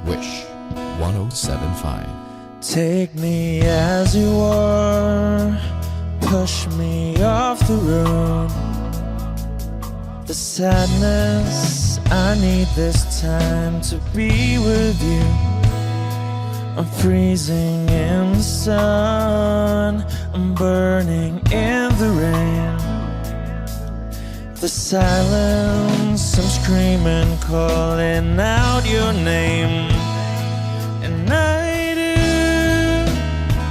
Wish 1075. Take me as you are, push me off the road. The sadness, I need this time to be with you. I'm freezing in the sun, I'm burning in the rain. The silence, I'm screaming, calling out your name. And I do,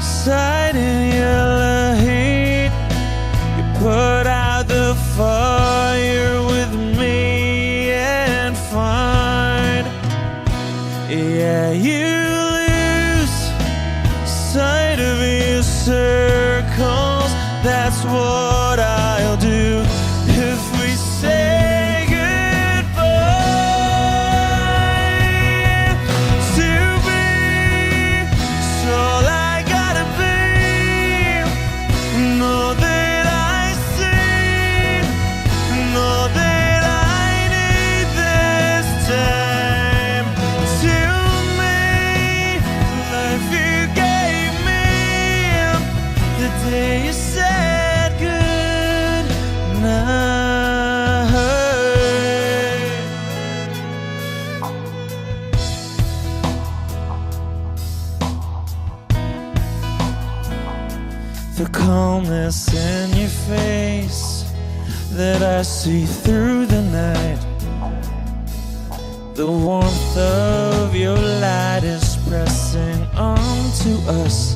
sight in your heat. You put out the fire with me and find, yeah, you lose sight of your circles. That's what I'll do if we say goodbye. To be, it's all I gotta be. Know that I see, know that I need this time. To me, life you gave me the day you said goodnight. The calmness in your face that I see through the night. The warmth of your light is pressing onto us.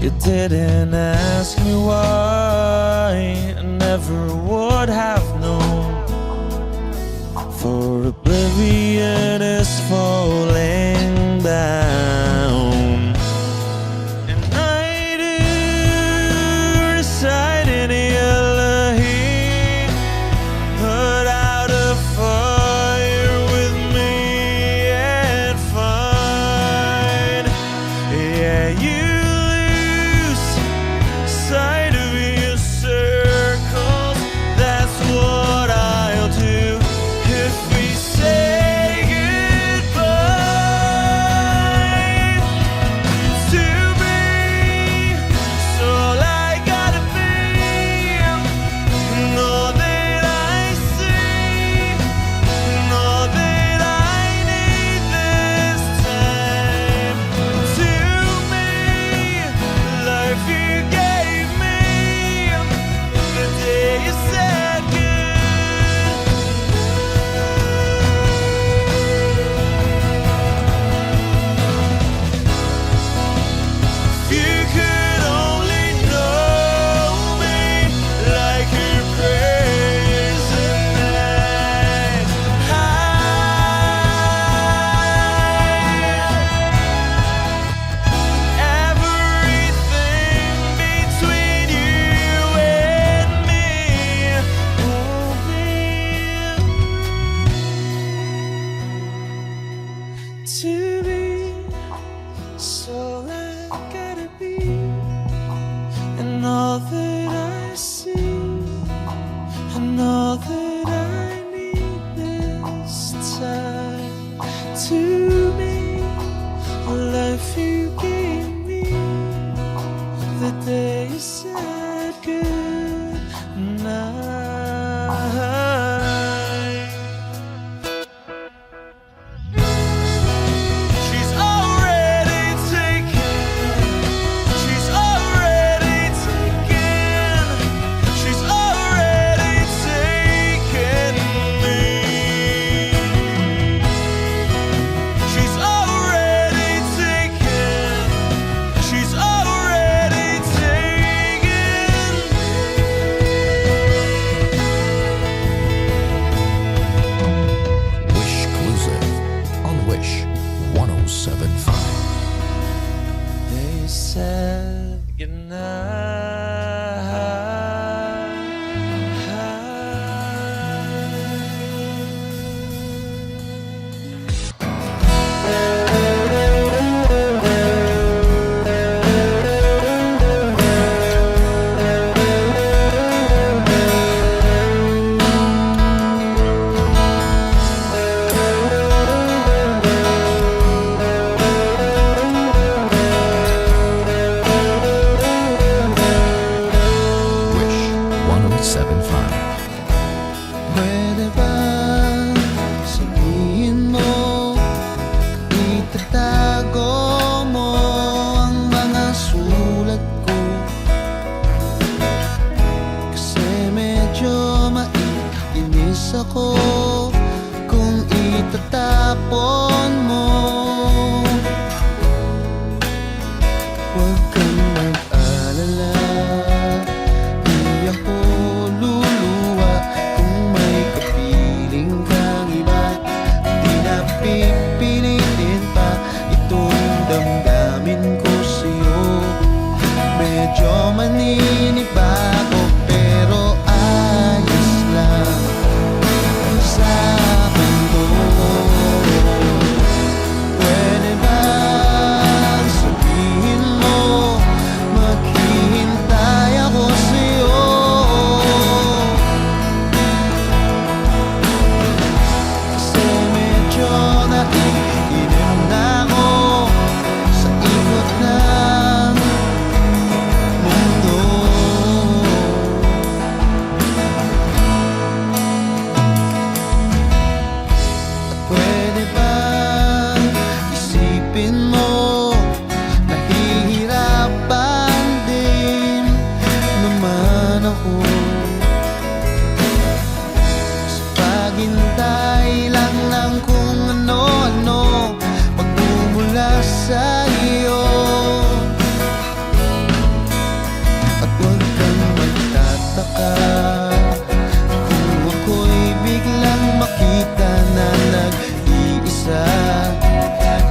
You didn't ask me why, I never would have known. For oblivion is falling down. And I do reside in your heat. Put out a fire with me and find, yeah, you lose sight of your circles. That's what I'll do if we say goodbye. hapon mo. Huwag kang mag-alala, di ako luluwa. Kung may kapiling kang iba, di na pipilitin pa itong damdamin ko sa'yo. Medyo maninibago pero ayos lang sa akin to. Pwede bang sabihin mo maghihintay ako sa'yo? Kasi medyo naiinim na ako sa ikot ng mundo. At pwede bang isipin mo nahihirapan din naman ako sa paghintay lang ng kung ano-ano magmumula sa iyo. At huwag kang magtataka kung ako'y biglang makita na nag-iisa,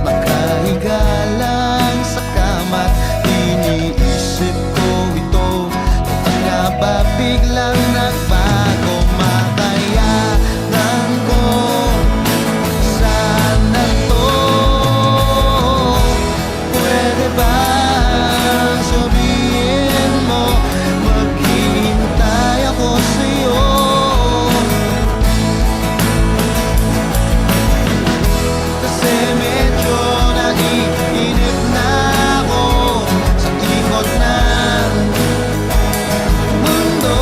makahiga lang sa kama't iniisip ko ito. Ang nga ba biglang nagbago, makayanan ko sana to. Pwede ba sabihin mo maghihintay ako sa'yo? Kasi medyo naiinip na ako sa ikot ng mundo.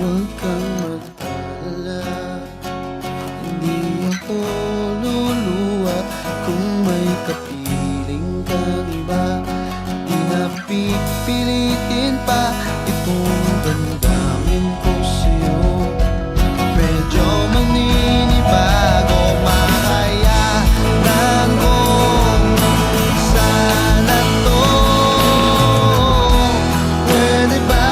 Huwag kang mag-alala, hindi ako luluwa. Kung may kapiling kang iba, di na pipilitin pa itong damdamin ko sa'yo. Medyo maninibago, makayanan ko sana to. Pwede ba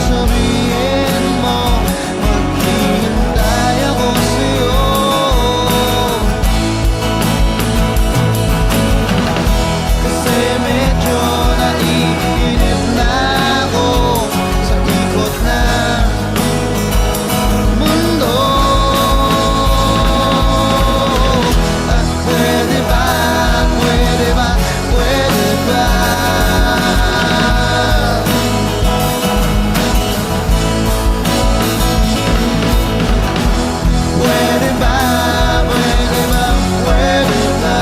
sabihin mo maghihintay ako sa'yo? Kasi medyo naiinip na ako sa ikot ng mundo. At pwede ba, pwede ba, pwede ba? Pwede ba, pwede ba, pwede ba?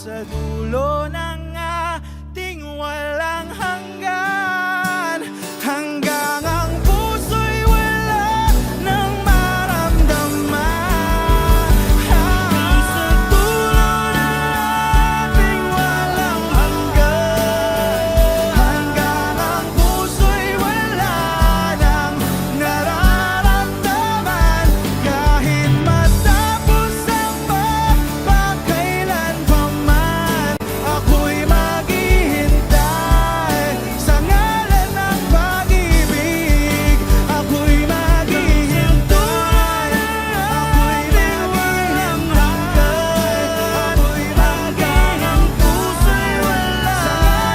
sa dulo ng ating walang hanggan, hanggang ang puso'y wala nang maramdaman. Hanggang sa dulo ng ating walang hanggan, hanggang ang puso'y wala nang nararamdaman. Kahit matapos ang pagkakailan pa man, ako'y maghihintay sa ngalan ng pag-ibig. Ako'y maghihintay, ako'y maghihintay, ako'y hanggang ang puso'y wala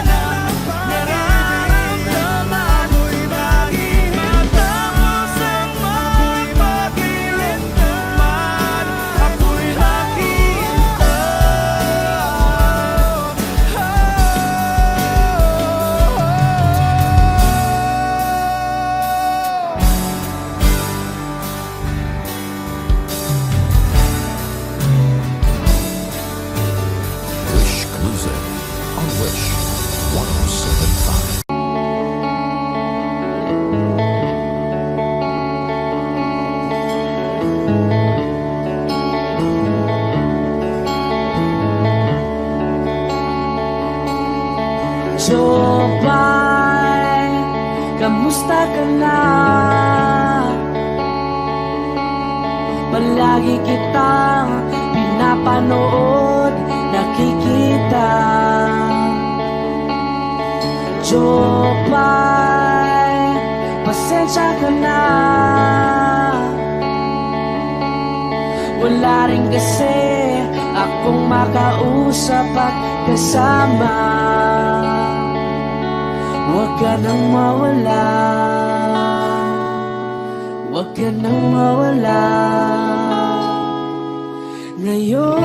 nang nararamdaman. Ako'y maghihintay, ako'y maghihintay, ako'y Wish Cruiser on Wish 1075. Jopay, kamusta ka na? Palagi kitang pinapanood, nakikita. Jopay, pasensya ka na. Wala rin kasi akong makausap at kasama. Huwag ka nang mawala, huwag ka nang mawala. Ngayon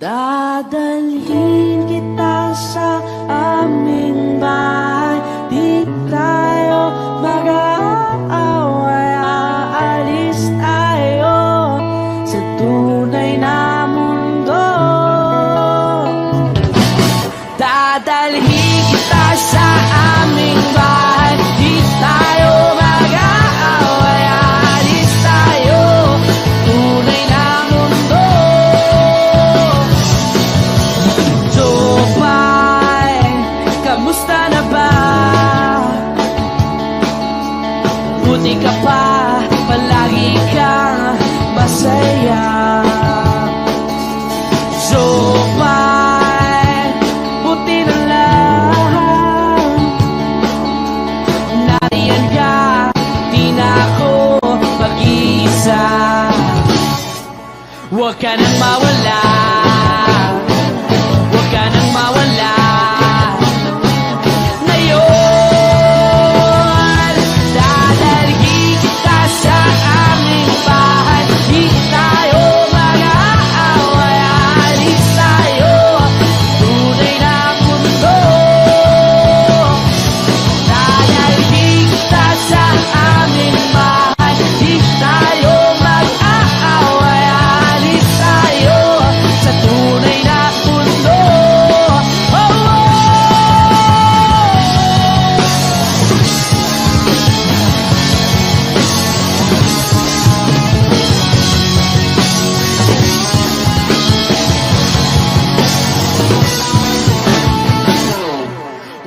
dadalhin kita sa aming bahay. Di tayo mag-aaway, aalis tayo sa tunay na mundo. Dadalhin kita sa aming bahay. Di tayo mag-aaway, aalis tayo sa tunay na mundo. Jopay, kamusta na ba? Buti ka pa, palagi kang masaya. Jopay, buti na lang nariyan ka, di na ako mag-iisa. Huwag ka nang mawala, huwag ka nang mawala. Ngayon, dadalhin kita sa aming bahay. Di tayo mag-aaway, aalis tayo tunay na mundo. Dadalhin kita sa aming bahay. Di tayo mag-aaway, aalis tayo sa tunay na mundo. Oh, oh.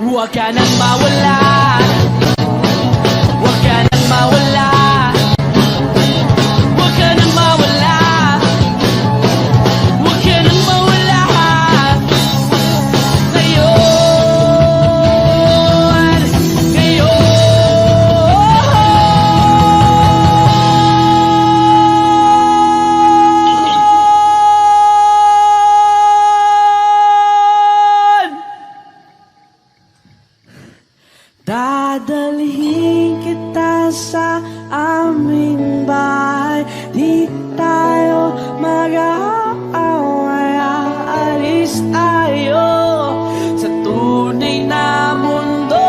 Huwag ka nang mawala, huwag ka nang mawala, huwag ka nang mawala, huwag ka nang mawala. Ngayon, ngayon dadalhin kita sa aming bahay. Di tayo mag-aaway, aalis tayo sa tunay na mundo.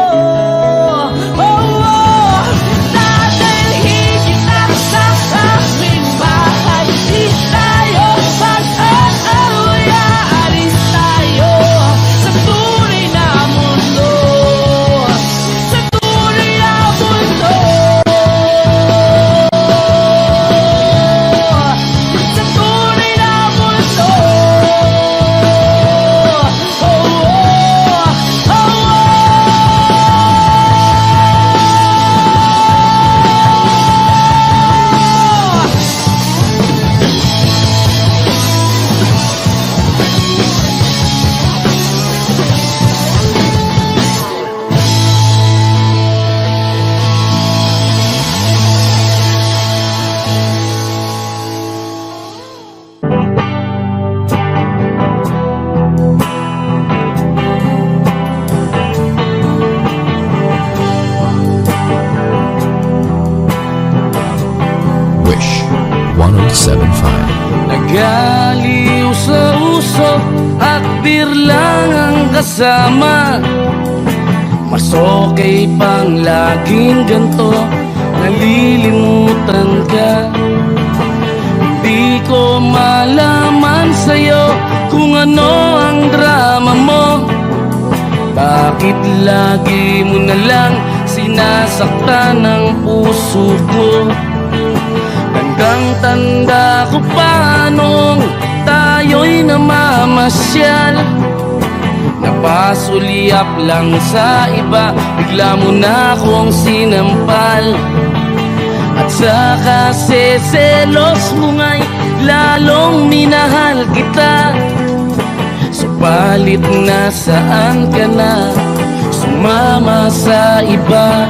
kasama. Mas okay pang laging ganto, nalilimutan ka. Di ko malaman sa'yo kung ano ang drama mo. Bakit lagi mo na lang sinasaktan ang puso ko? Tandang-tanda ko pa nung tayo'y namamasyal. Napasulyap lang sa iba, bigla mo na akong sinampal. At saka seselos mo nga'y lalong minahal kita. Subalit nasaan ka na, sumama sa iba.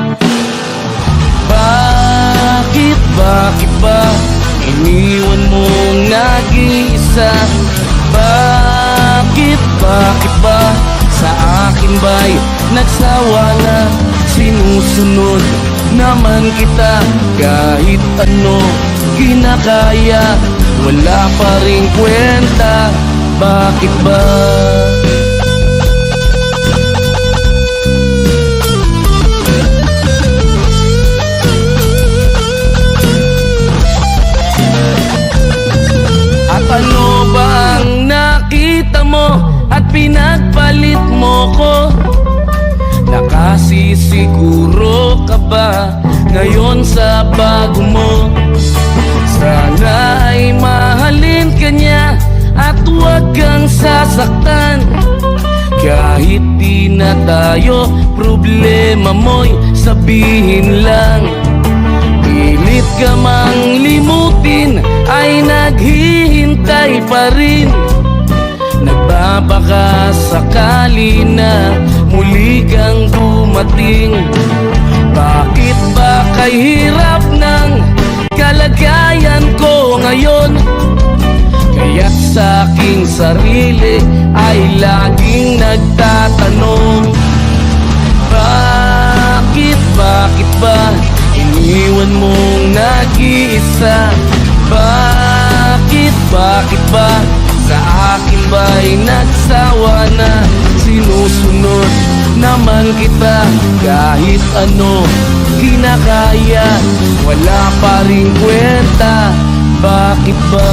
Bakit ba iniwan mong nag-iisa? Bakit ba sa akin ba'y nagsawa na? Sinusunod naman kita kahit ano kinakaya, wala pa ring kwenta. Bakit ba? At ano ba ang nakita mo at pinagpalit mo ko? Nakasisiguro ka ba ngayon sa bago mo? Sana ay mahalin ka niya at huwag kang sasaktan. Kahit di na tayo, problema mo'y sabihin lang. Pilit ka mang limutin ay naghihintay pa rin. Nagbabaka sakali na muli kang dumating. Bakit ba kay hirap ng kalagayan ko ngayon? Kaya't sa aking sarili ay laging nagtatanong, bakit ba iniwan mong nag-iisa? Bakit ba sa akin ba'y nagsawa na? Sinusunod naman kita kahit ano kinakaya, wala pa ring kwenta. Bakit ba?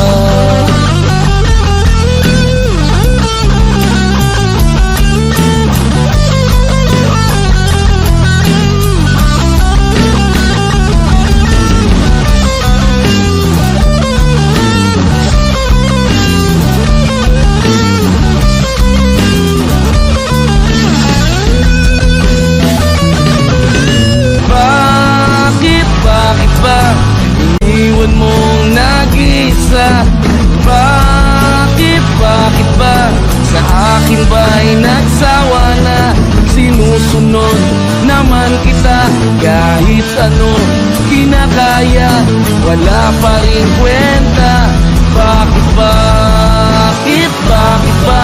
Bakit ba iniwan mong nag-iisa? Bakit ba sa akin ba'y nagsawa na? Sinusunod naman kita kahit ano kinakaya, wala pa rin kwenta. Bakit ba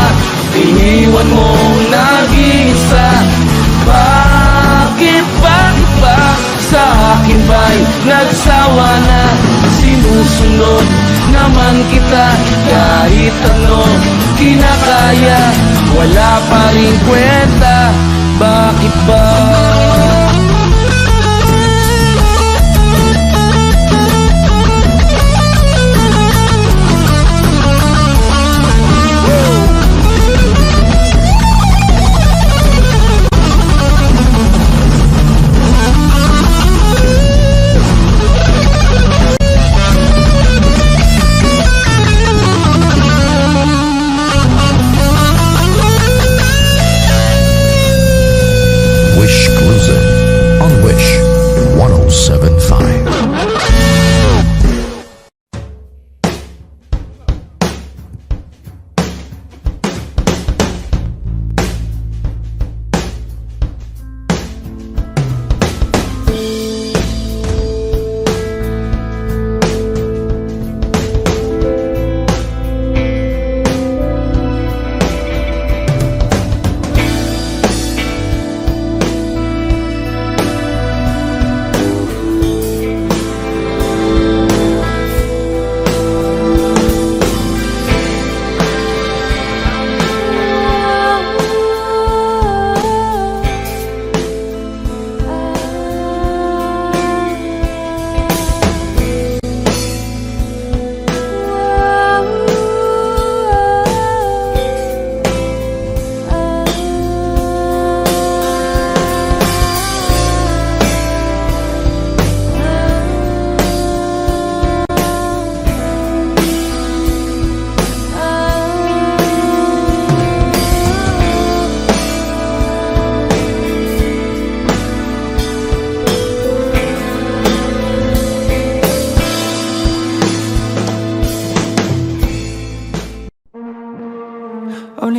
iniwan mong nag-iisa? Bakit ba sa akin ba'y nagsawa na? Sinusunod naman kita kahit ano kinakaya, wala pa rin kwenta. Bakit ba? Wish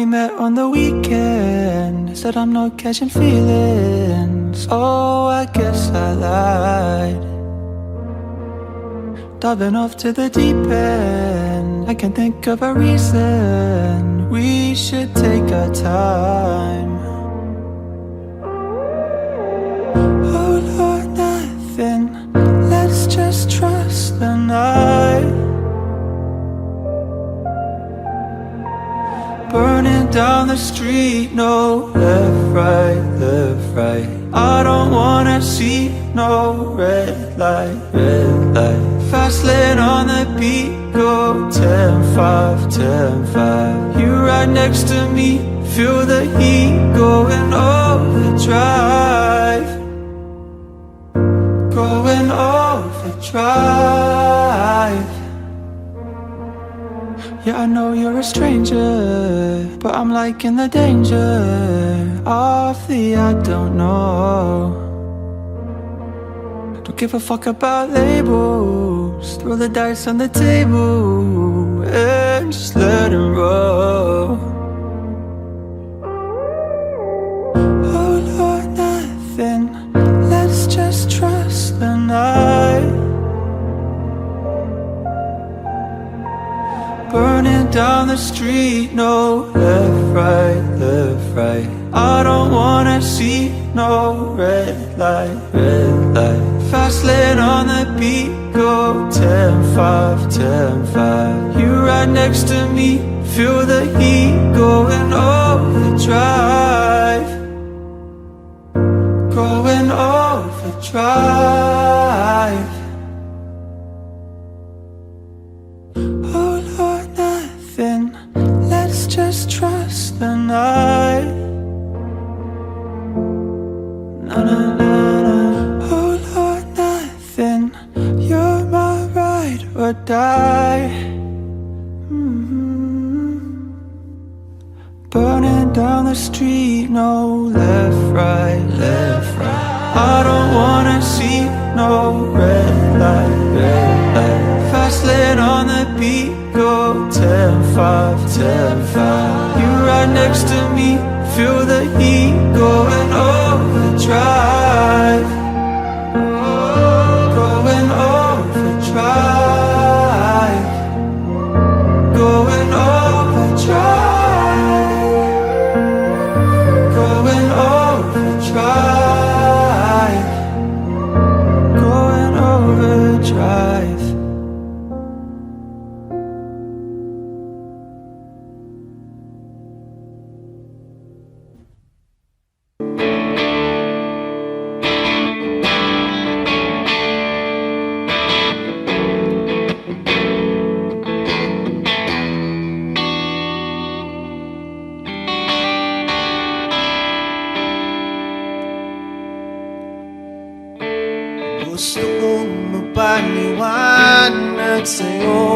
met on the weekend. Said I'm not catching feelings. Oh, I guess I lied. Diving off to the deep end, I can't think of a reason. We should take our time. All or nothing, let's just trust the night. Burning down the street, no left, right, left, right. I don't wanna see no red light, red light. Fast lane on the beat, go 10-5, 10-5. You right next to me, feel the heat going overdrive. Going overdrive. Yeah, I know you're a stranger, but I'm liking the danger of the I don't know. Don't give a fuck about labels. Throw the dice on the table and just let it roll. All or nothing, let's just trust the night. Burning down the street, no left, right, left, right. I don't wanna see no red light, red light. Fast lane on the beat, go 10-5, 10-5. You right next to me, feel the heat going overdrive. Going overdrive. All or nothing, let's just trust the night. Na na na na. All or nothing, you're my ride or die. Burning down the street, no left, right, left, right. I don't wanna see no red light, red light. Fast lane on the beat, go 10-5, 10-5. You right next to me, feel the heat going overdrive. Going overdrive. Going overdrive. Going overdrive. Going overdrive. Gusto kong mapaliwanag sa'yo,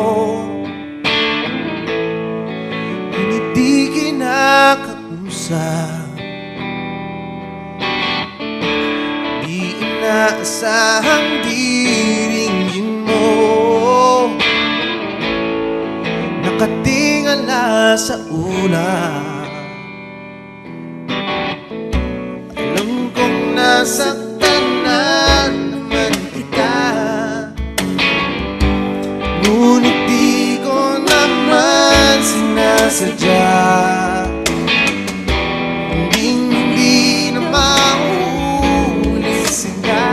ngunit di kinakausap. Di inaasahang diringgin mo, nakatingala sa ulap. Alam kong nasaktan na naman kita, ngunit di ko naman sinasadya. Hindi na mauulit sila.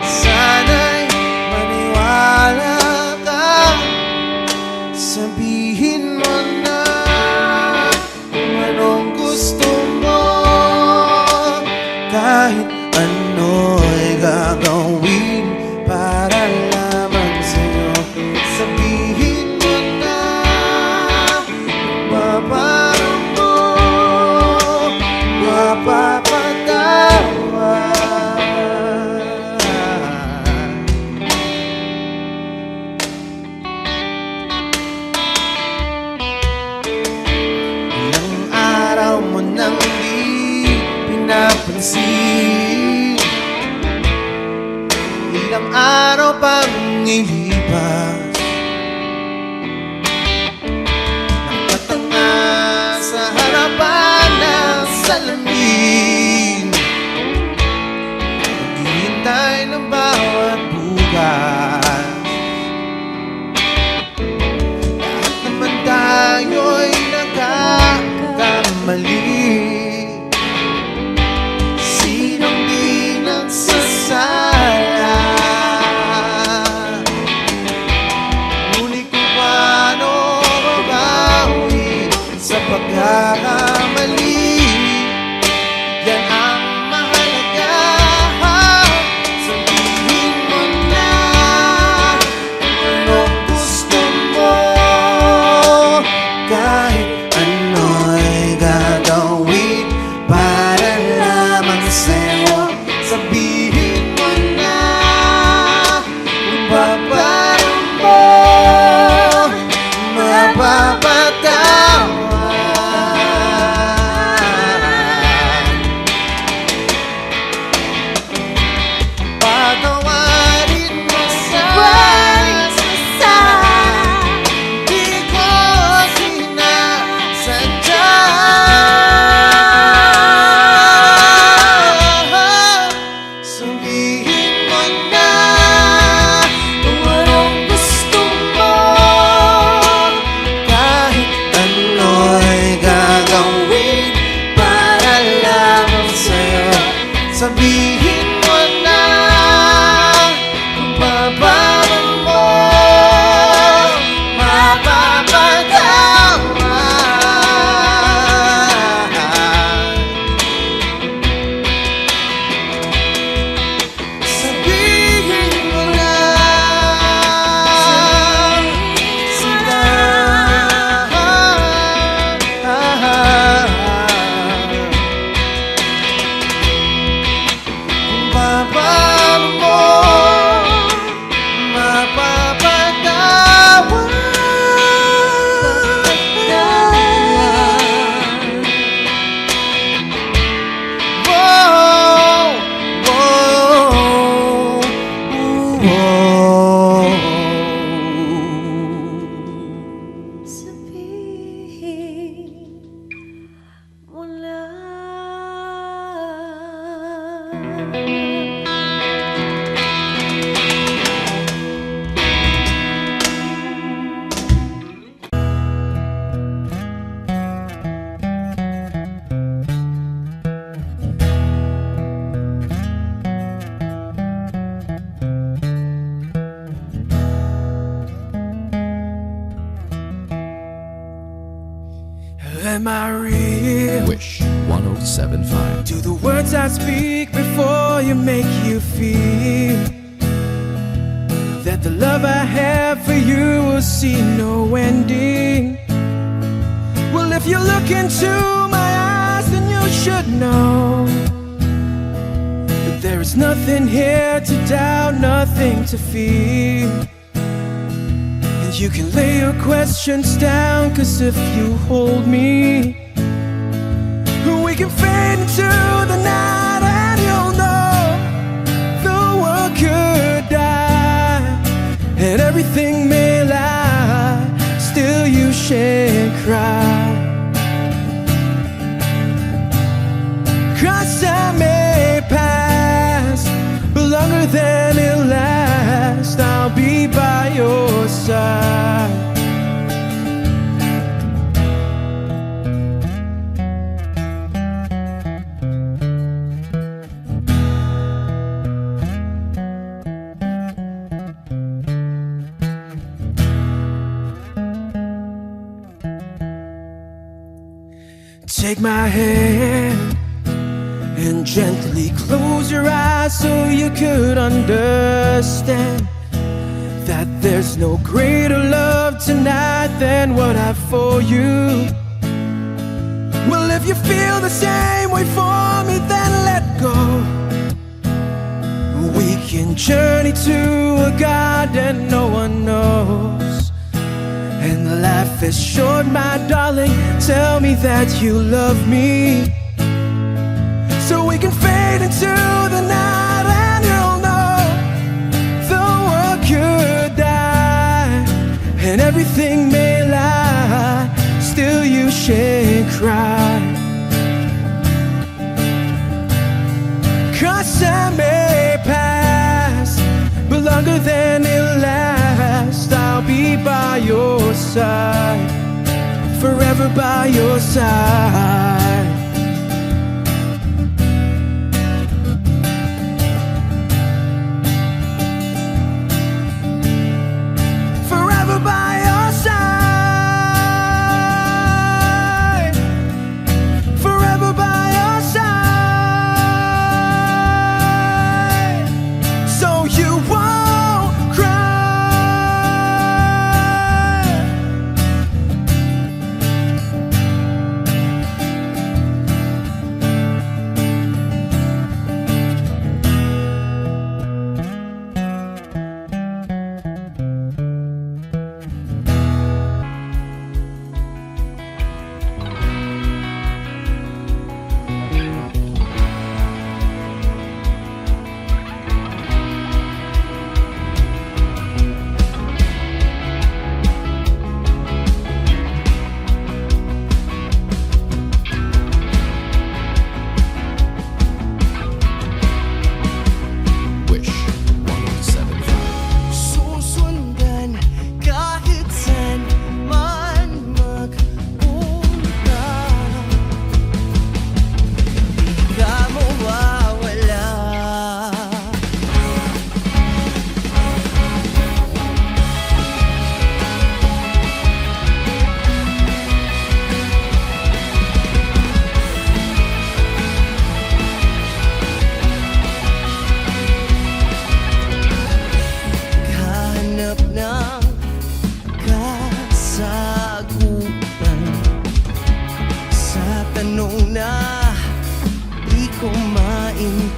Sana'y maniwala ka, sabihin mo na kung anong gusto mo. Kahit ano'y gagawin para lamang sa'yo. Sabihin mo na mapaparoon mo, mapapatawa. Ilang araw mo nang di pinapansin, ilang araw pang ilipas, nakatanga Sabihin mo na kung papaano mo mapapatawad. Sabihin mo na kung papaano mo Am I real? Wish 1075. Do the words I speak before you make you feel that the love I have for you will see no ending? Well, if you look into my eyes, then you should know that there is nothing here to doubt, nothing to fear. You can lay your questions down, 'cause if you hold me, we can fade into the night and you'll know the world could die and everything may lie, still you shan't cry. 'Cause time may pass, but longer than it'll last, I'll be by your side. Take my hand and gently close your eyes so you could understand that there's no greater love tonight than what I've for you. Well, if you feel the same way for me, then let go. We can journey to a garden no one knows. And life is short, my darling, tell me that you love me, so we can fade into the night and you'll know the world could die and everything may lie, still you shan't cry. 'Cause time may pass, but longer than it'll last, I'll be by your side, forever by your side. Forever by your side, forever by your side, so you won't cry.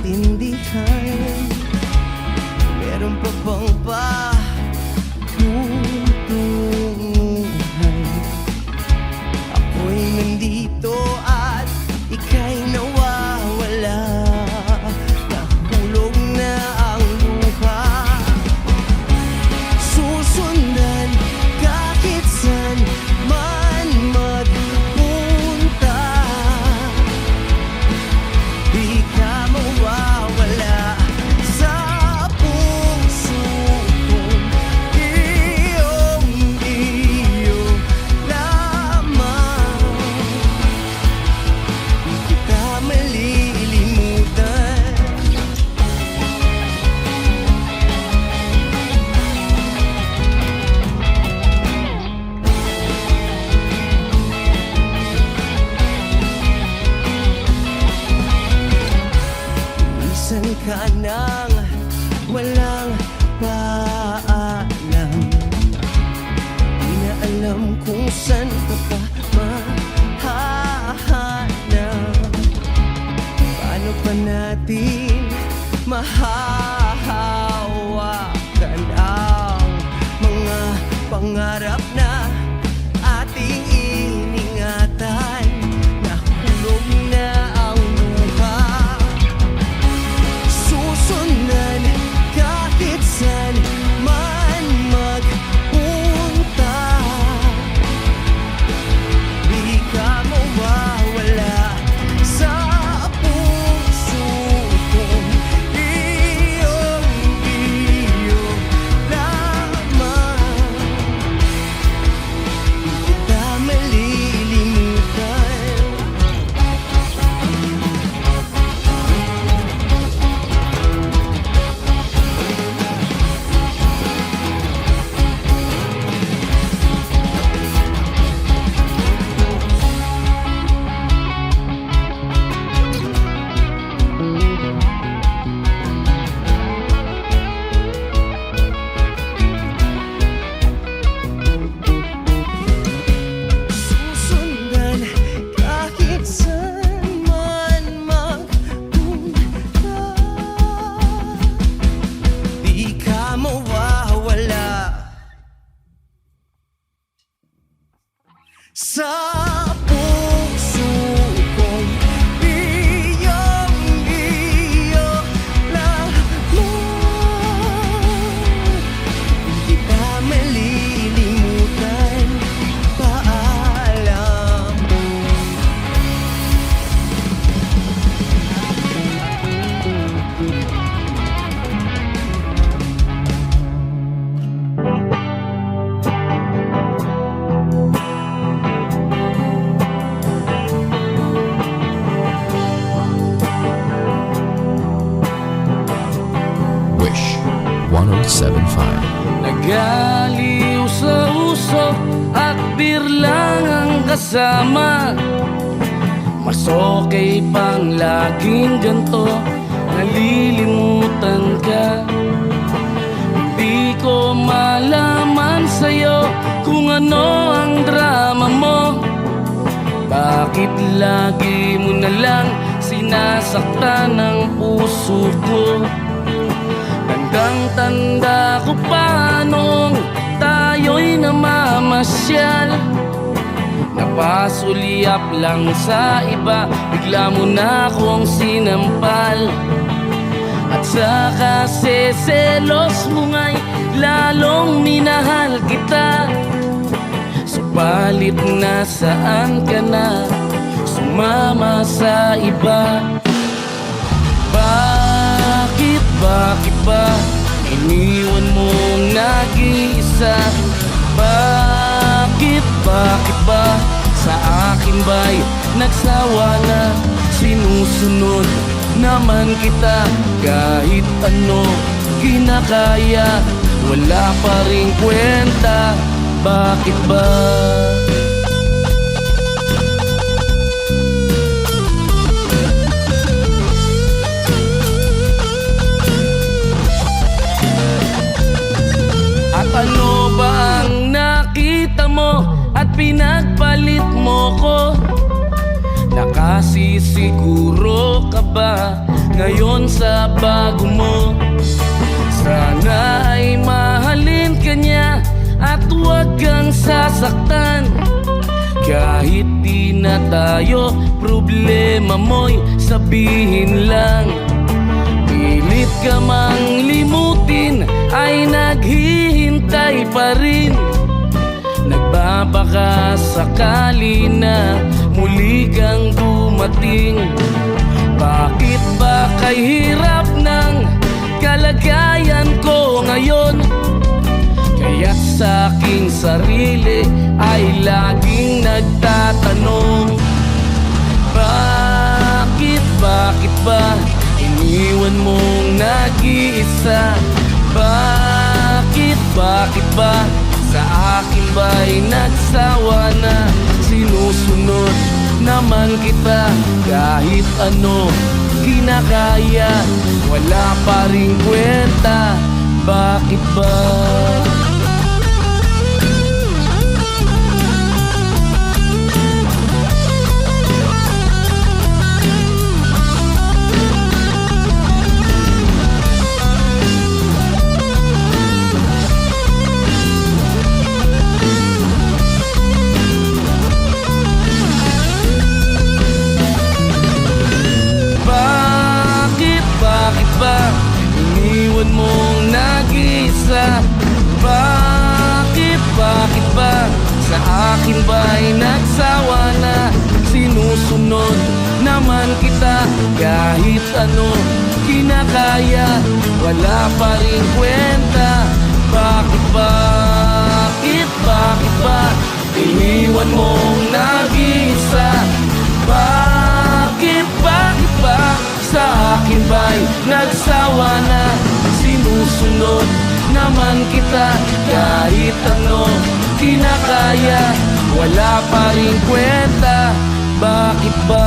maintindihan. Meron pa bang patutunguhan? Ako'y nandito at ika'y nawawala. Nahulog na ang luha. Susundan kahit saan man magpunta. Di ka mawawala sa puso ko. Iyong iyo lamang. Di kita malilimutan. Minsan ka nang walang paalam. Di na alam kung saan ka pa mahahanap. Paano pa natin mahahawakan ang mga pangarap na ating iningatan? Nahulog na ang luha. Susundan kahit saan man magpunta. Di ka mawawala sa puso ko. Iyong iyo lamang. Di kita malilimutan. Susundan kahit saan man magpunta. Di ka mawawala sa puso ko. Iyong iyo lamang. Di kita malilimutan. Paalam. Wish 1075. Nagaliw sa uso at birlang ang kasama. Mas okay pang laging ganto, nalilimutan ka. Hindi ko malaman sa'yo kung ano ang drama mo. Bakit lagi mo na lang sinasaktan ang puso ko? Tandang-tanda ko pa nung tayo'y namamasyal. Napasulyap lang sa iba, bigla mo na akong sinampal. At saka selos mo nga'y lalong minahal kita. Subalit nasaan ka na, sumama sa iba. Bakit ba iniwan mong nag-iisa? Bakit ba sa akin ba'y nagsawa na? Sinusunod naman kita kahit ano kinakaya, wala pa ring kwenta. Bakit ba? At ano ba ang nakita mo at pinagpalit mo ko? Nakasisiguro ka ba ba ngayon sa bago mo? Sana ay mahalin ka niya at huwag kang sasaktan. Kahit di na tayo, problema mo'y sabihin lang. Pilit ka mang limutin ay naghihintay pa rin. Nagbabaka sakali na muli kang dumating. Bakit ba kay hirap ng kalagayan ko ngayon? Kaya't sa aking sarili ay laging nagtatanong, bakit ba iniwan mong nag-iisa? Bakit ba sa akin ba'y nagsawa na? Sinusunod naman kita kahit ano kinakaya, wala pa ring kwenta. Bakit ba? Bakit ba iniwan mong nag-iisa? Bakit ba sa akin ba'y nagsawa na? Sinusunod naman kita kahit ano kinakaya, wala pa rin kwenta. Bakit ba iniwan mong nag-iisa? Bakit ba sa akin ba'y nagsawa na? Sinusunod naman kita kahit ano kinakaya, wala pa rin kwenta. Bakit ba?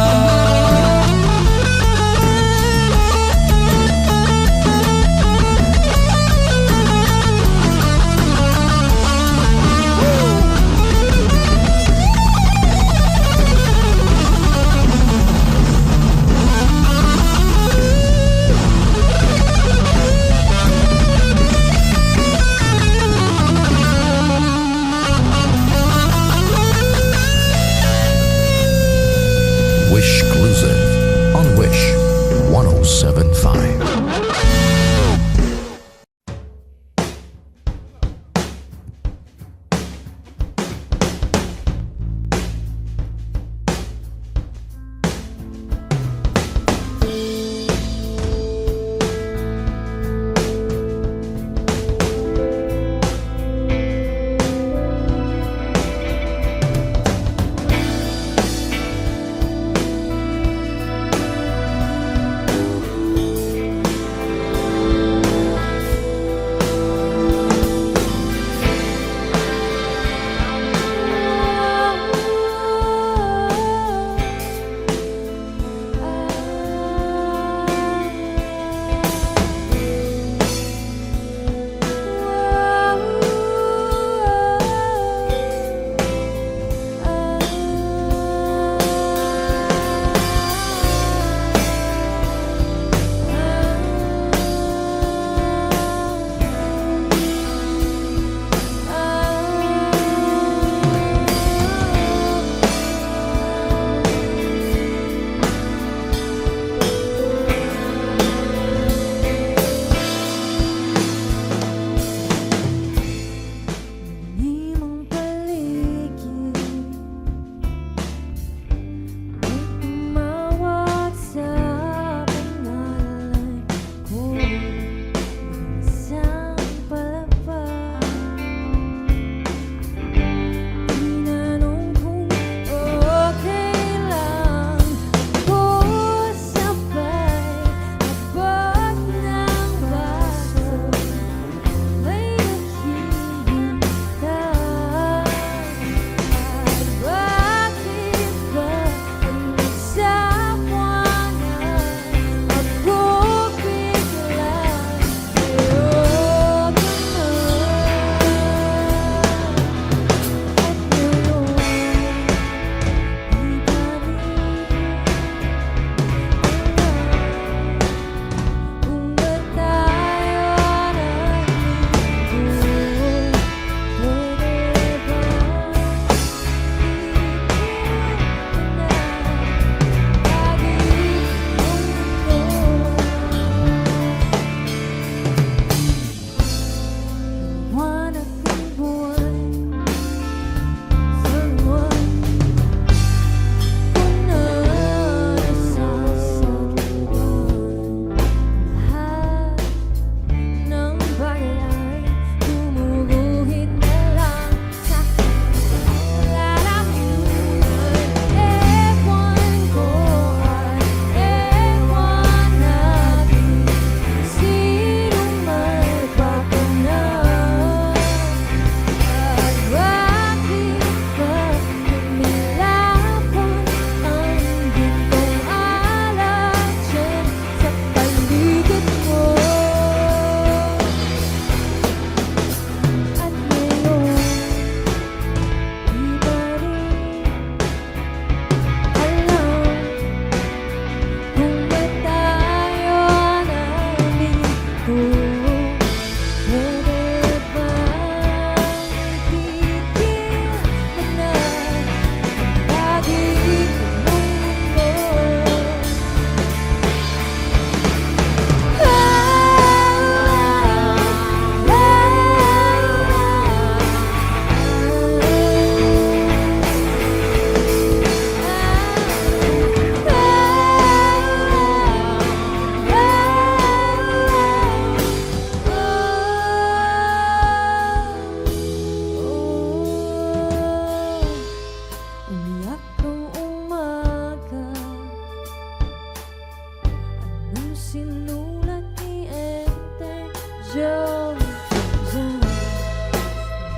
Wish Cruiser.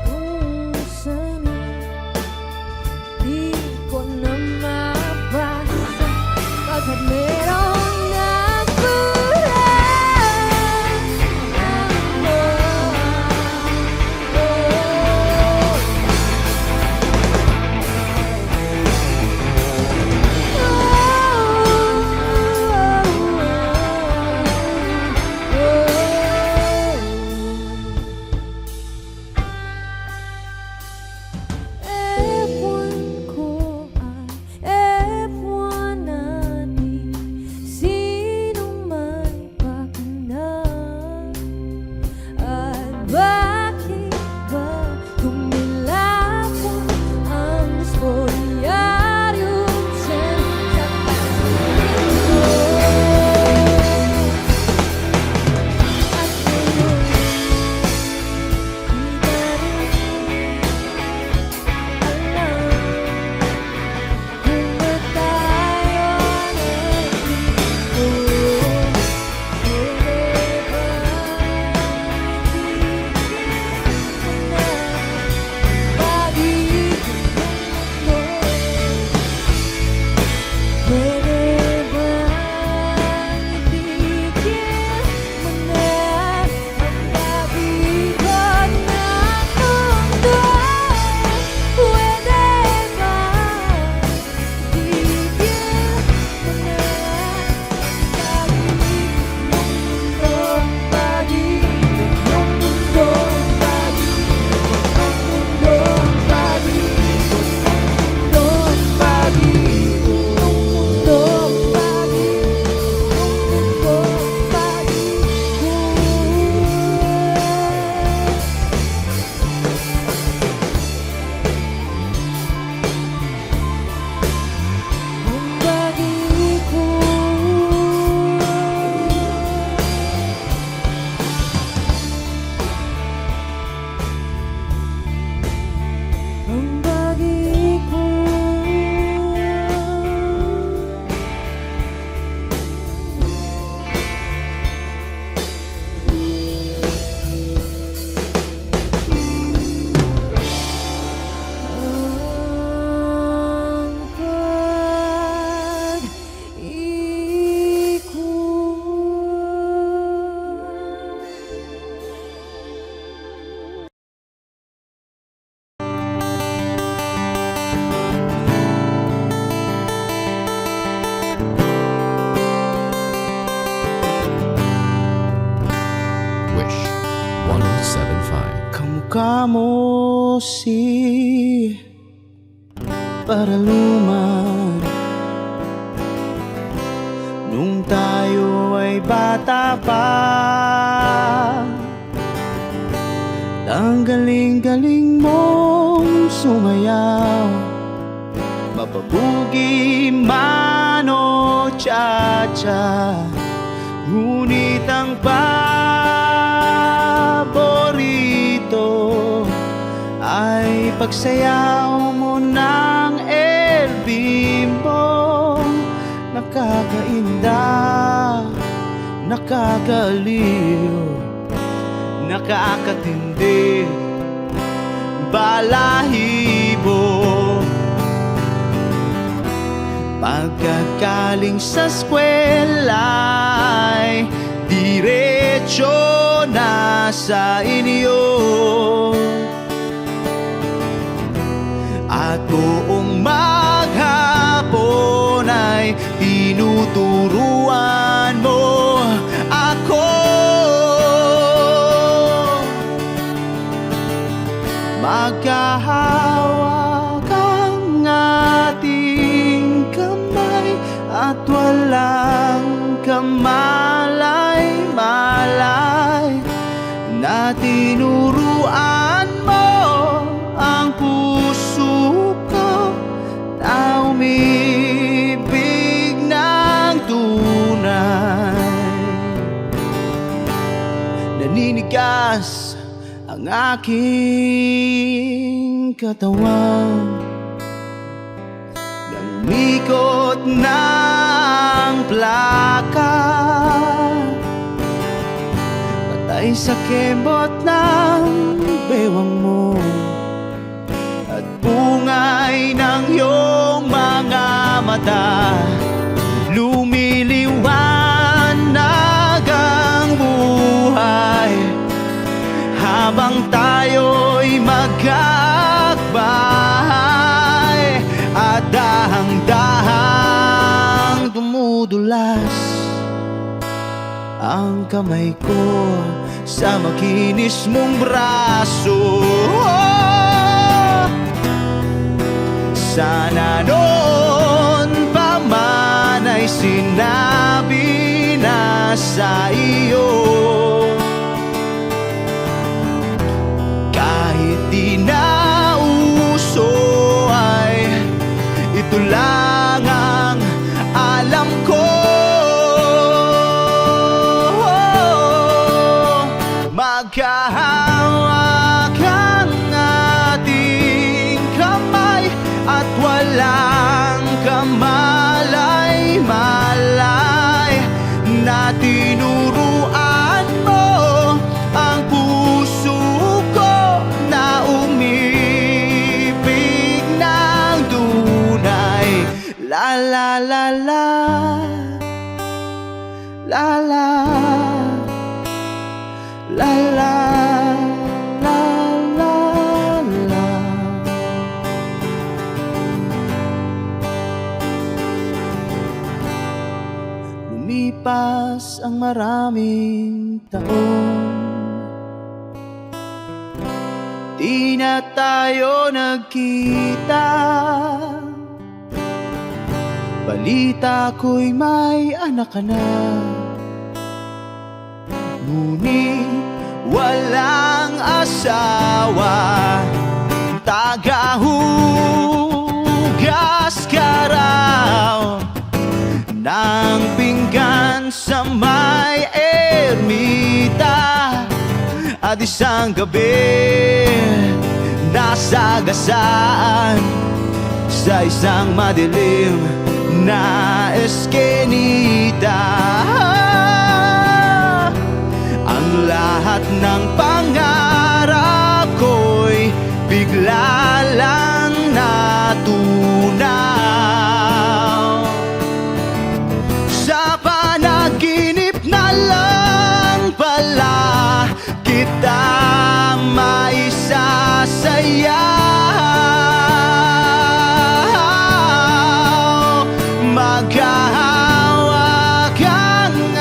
kung sana di ko na mabasa pagkat merong nagbulan ako. F1 ko ay F1 na di sino may pakana. At bakit ba kumilapon ang spolyaryo dyan sa pasilid ko? At ngayon, di na rin alam kung ba't tayo nandito. Pwede ba itigil mo na pag-ibig mo? Pwede ba itigil mo na ang pag-ibig ng mundo? Pwede ba itigil mo na pag-ibig ng mundo? Ang bagay ko. Ang pag-ikot. Wish 1075. Kamukha mo si Paraluman nung tayo ay bata pa. Ang galing-galing mong sumayaw, mapabugi man o cha-cha. Ngunit ang paborito ay pagsayaw mo ng El Bimbo. Nakakainda, nakakaliw, nakakatindi, balahibo. Pagkagaling sa eskwela'y diretso na sa inyo. At buong maghapon ay tinuturuan mo ako. Magkahawak ang ating kamay at walang kamalay-malay na tinuruan mo ang puso ko na umibig ng tunay. Naninigas ang aking katawan ng mikot ng plaka. ay sa kembot ng bewang mo at bungay ng iyong mga mata. Lumiliwanag ang buhay habang tayo'y magkakbahay at dahang-dahang dumudulas ang kamay ko sa makinis mong braso. Sana noon pa man ay sinabi na sa iyo, kahit di na uso ay ito lang ang alam ko. Magkahawak ang ating kamay at walang kamalay-malay na tinuruan mo ang puso ko na umibig ng tunay. La la la la, la la, la la, la la, la. Lumipas ang maraming taon, di na tayo nagkita. Balita ko'y may anak ka na, ngunit walang asawa. Tagahugas ka raw ng pinggan sa may ermita at isang gabi nasagasaan sa isang madilim na eskenita. Ang lahat ng pangarap ko'y bigla lang natunaw. Sa panaginip na lang pala kita maisasayaw. Maghahawak ang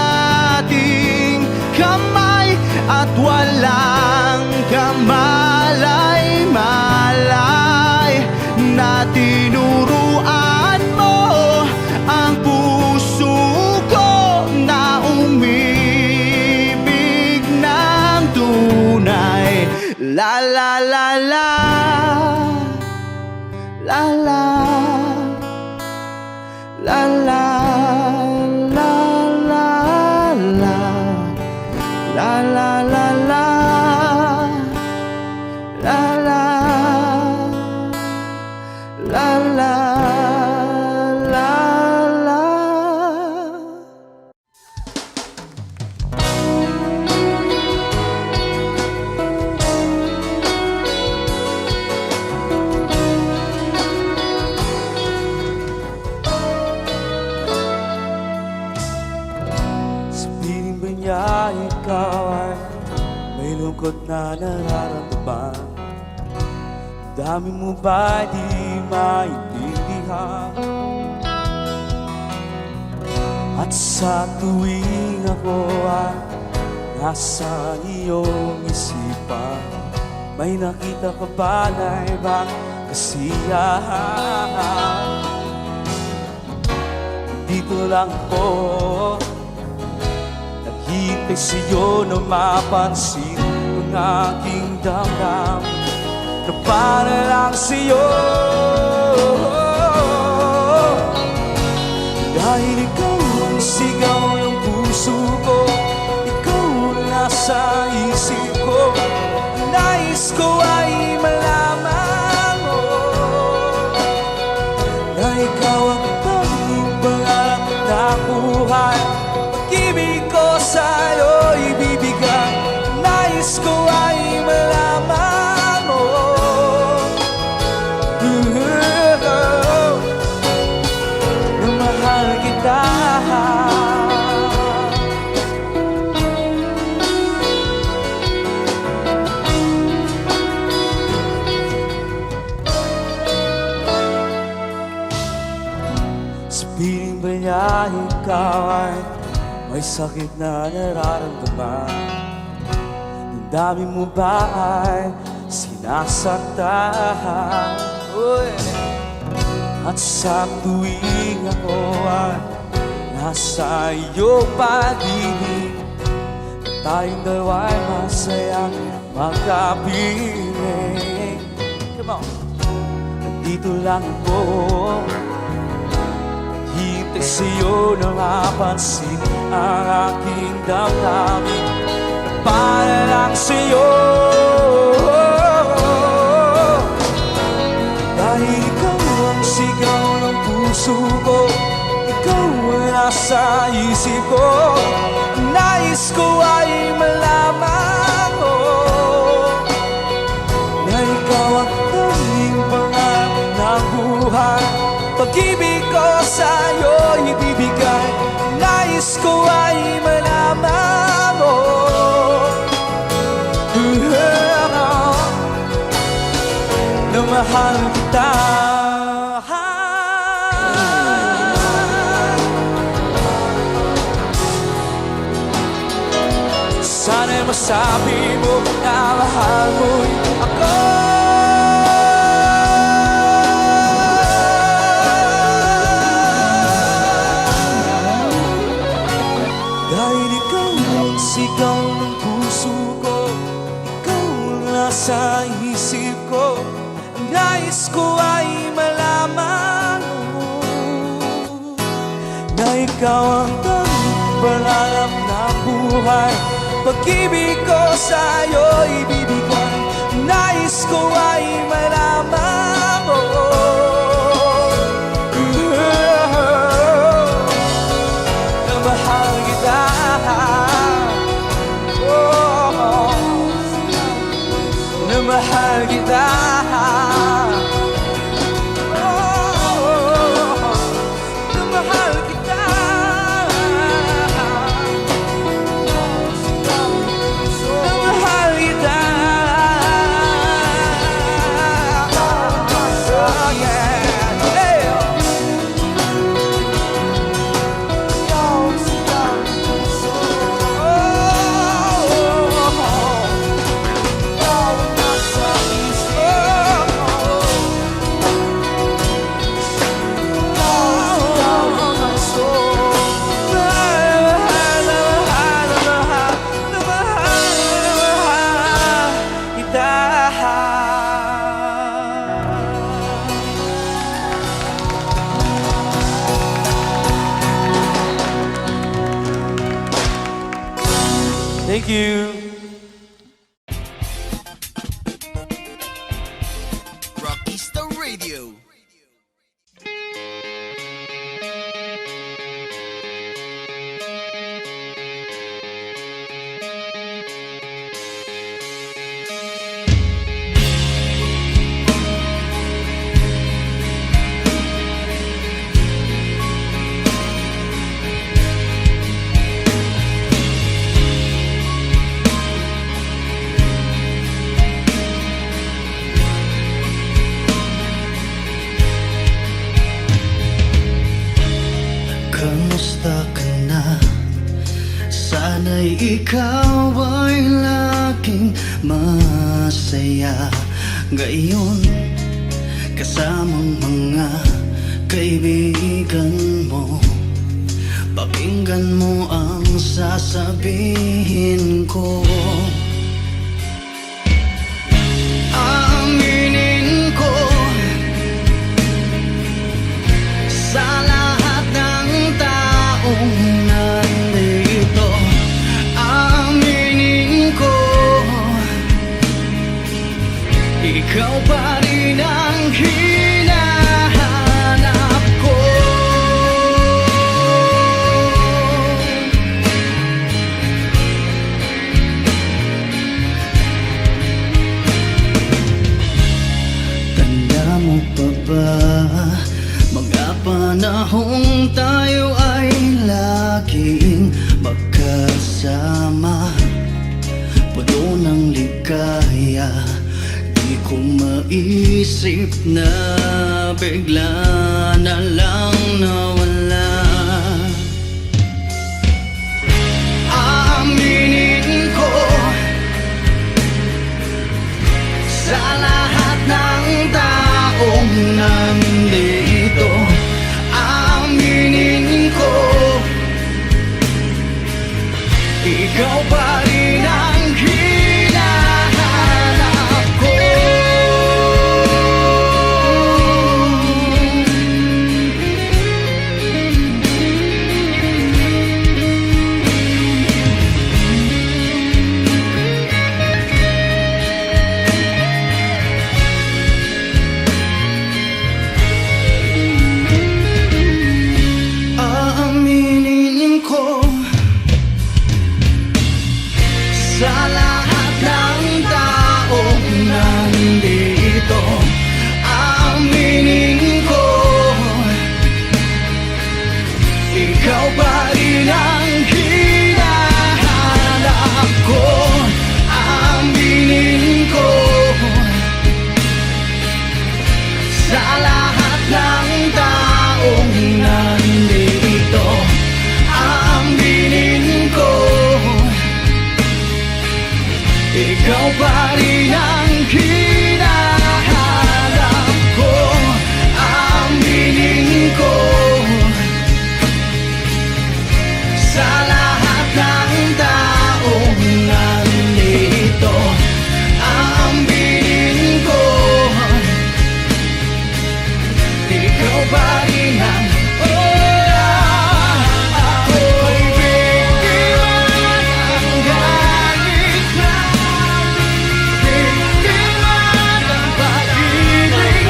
ating kamay at walang kamalay-malay na tinuruan mo ang puso ko na umibig ng tunay. La la la la, la la, la la, la la, la la la la la, la la, la la, la la. Sabihin ba niya ikaw ay may lungkot na nararamdaman? Dami mo ba di maintindihan? At sa tuwing ako ay nasa iyong isipan, may nakita ka ba na ibang kasiyahan? Dito lang po naghihintay sa'yo na mapansin ang aking damdamin na para lang sa'yo. Dahil ikaw ang sigaw ng puso ko, ikaw ang nasa isip ko, nais ko ay malaman mo na ikaw ang tanging pangarap na buhay. Pag-ibig ko sa'yo ibibigay, ikaw ay may sakit na nararamdaman? Damdamin mo ba ay sinasaktan? Uy. At sa tuwing ako ay nasa iyong paligid, tayong dalawa'y masayang magkapiling. Come on! Nandito lang po, hintay sa'yo na mapansin ang aking damdamin. Para lang sa'yo, dahil ikaw ang sigaw ng puso ko, ikaw ang nasa isip ko. Ang nais ko ay malaman mo na ikaw ang tanging pangarap ng buhay. Pag-ibig ko sa'yo ibibigay. Ang nais ko ay malaman mo na mahal kita. Sana'y masabi mo na mahal mo'y ako. Dahil ikaw ang sigaw ng puso ko, ikaw ang nasa isip ko. Ang nais ko ay malaman mo na ikaw ang tanging pangarap ng buhay. Pag-ibig ko sa'yo ibibigay. Nais ko ay malaman mo na mahal kita. Na mahal kita. Na mahal kita. Thank you. Rockista Radio. Kamusta ka na? Sana'y ikaw ay laging masaya ngayon, kasamang mga kaibigan mo. Pakinggan mo ang sasabihin ko. Aminin ko sa lahat ng taong nandito, aminin ko, ikaw pa rin ang hinahanap ko. Tanda mo pa ba mga panahong tayo ay laging magkasama, puno ng ligaya? Di ko maisip na bigla na lang nawala. sa lahat ng taong nandito. Aminin ko, ikaw pa rin ang hinahanap ko. Aminin ko, sa lahat ng taong nandito. Aminin ko, ikaw pa rin ang hinahanap ko. Aminin ko, sa lahat ng taong nandito. Aminin ko, ikaw pa rin ang ako'y biktima ng galit na, biktima ng pag-ibig,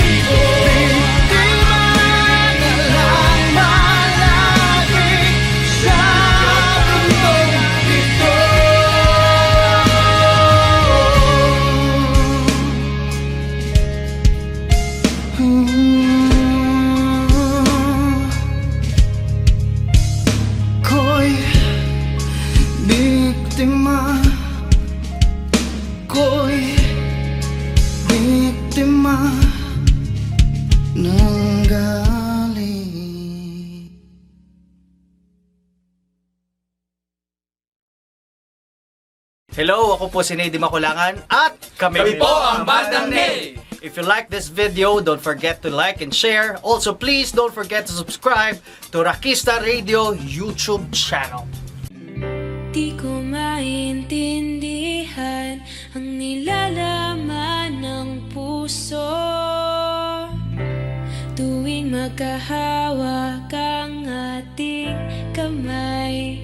biktima na lang malagi sa mundong ito. Ko'y biktima, ko'y biktima ng galit. Hello, ako po si Nady Makulangan at kami po ang Bandang Nay! If you like this video, don't forget to like and share. Also, please don't forget to subscribe to Rakista Radio YouTube channel. Di ko maintindihan ang nilalaman ng puso tuwing magkahawak ang ating kamay.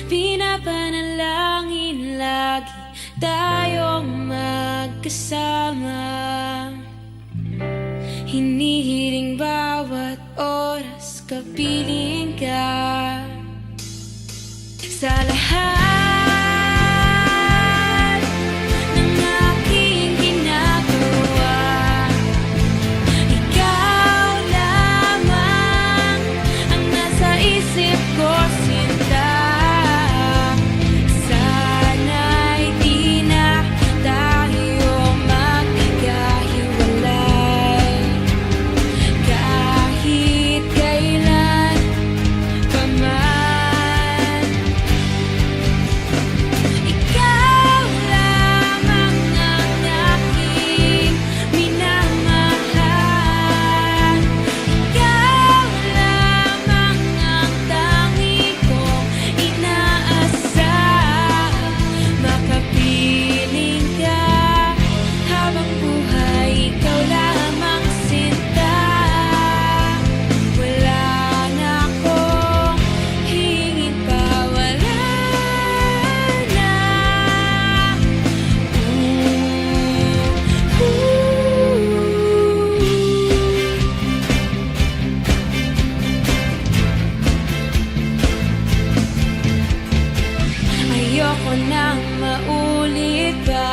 Pinapanalangin lagi tayong magkasama. Hinihiling bawat oras kapiling ka. Sa lahat ng aking ginagawa, ikaw lamang ang nasa isip ko, sinta. Sana'y di na tayo magkakahiwalay kahit kailan pa man. Ikaw lamang ang aking minamahal. Ikaw lamang ang tangi kong inaasam. Makapiling ka habang buhay, ikaw lamang sinta. Wala na akong hingin pa, wala na. Ayoko nang maulit pa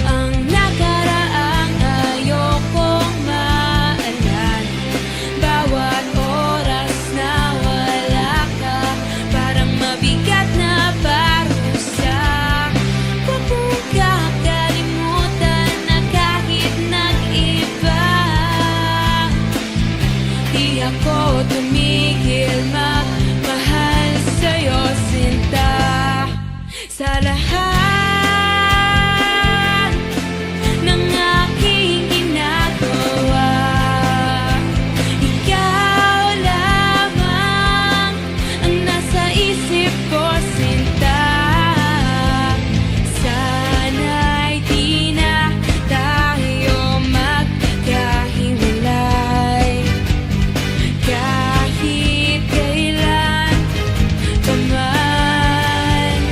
ang nakaraang ayokong maalala. Bawat oras na wala ka, parang mabigat na parusa. Huwag mong kakalimutan na kahit nag-iba, di ako tumigil magmahal sa'yo, sinta. Sa lahat ng aking ginagawa, ikaw lamang ang nasa isip ko, sinta. Sana'y di na tayo magkakahiwalay kahit kailan pa man.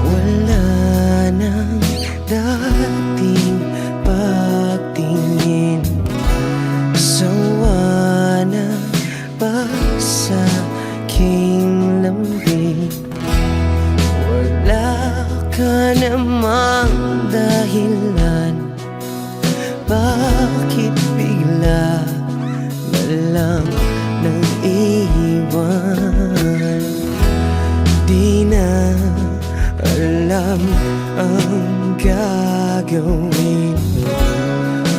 Wala nang dating pagtingin, sawa na ba sa aking lambing? Wala ka namang dahilan, bakit bigla na lang nang iwan? Di na alam ang gagawin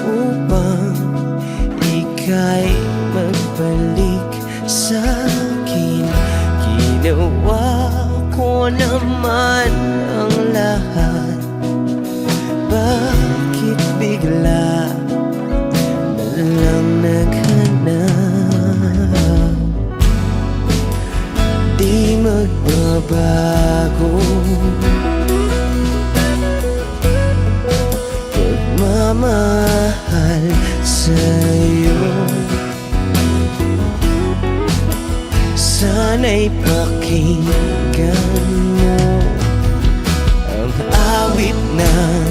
upang ika'y magbalik sa'kin. Ginawa ko naman ang lahat, bakit bigla na lang naghanap? Di magbabago pagmamahal sa'yo. Sana'y pakinggan mo ang awit ng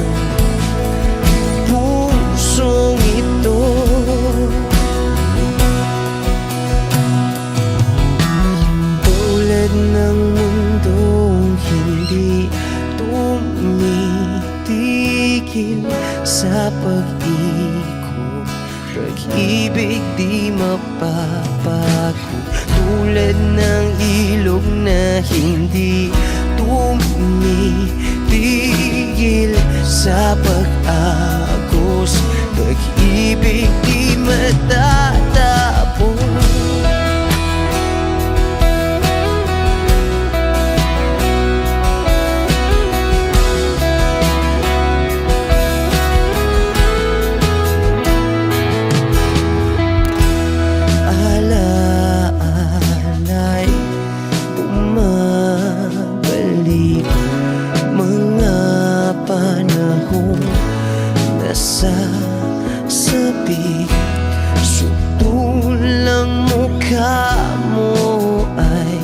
pusong ito. Tulad ng mundong hindi tumitigil sa pag-ikot, pag-ibig di mapapago. Tulad ng ilog na hindi tumitigil sa pag-agos, pag-ibig di matatapos. Alaala'y bumabalik, mga panahon nasasabi. Sutulang mukha mo ay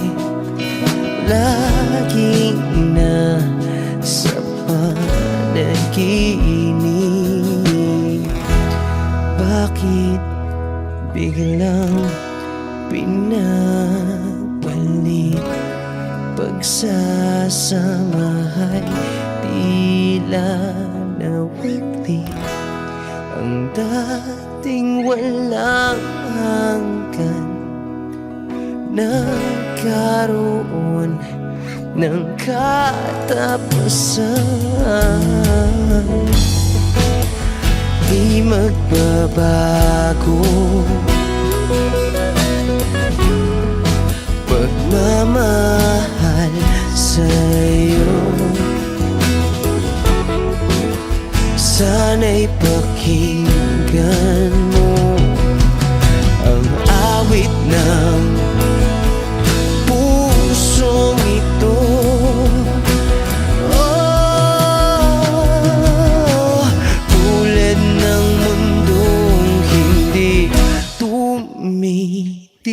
laging nasa panaginip. Bakit biglang pinabalik? Pagsasamahay tila nawagli, ang dating walang hanggan nagkaroon ng katapusan. Di magbabago pagmamahal sa'yo. Sana'y pakinggan mo ang awit ng pusong ito. Oh, tulad ng mundong hindi tumitigil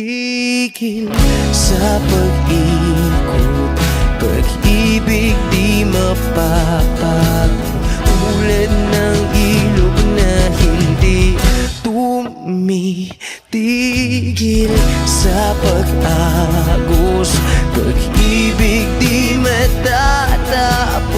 sa pag-ikot, pag-ibig di mapapago. Tulad ng ilog na hindi tumitigil sa pag-agos, pag-ibig di matatapos.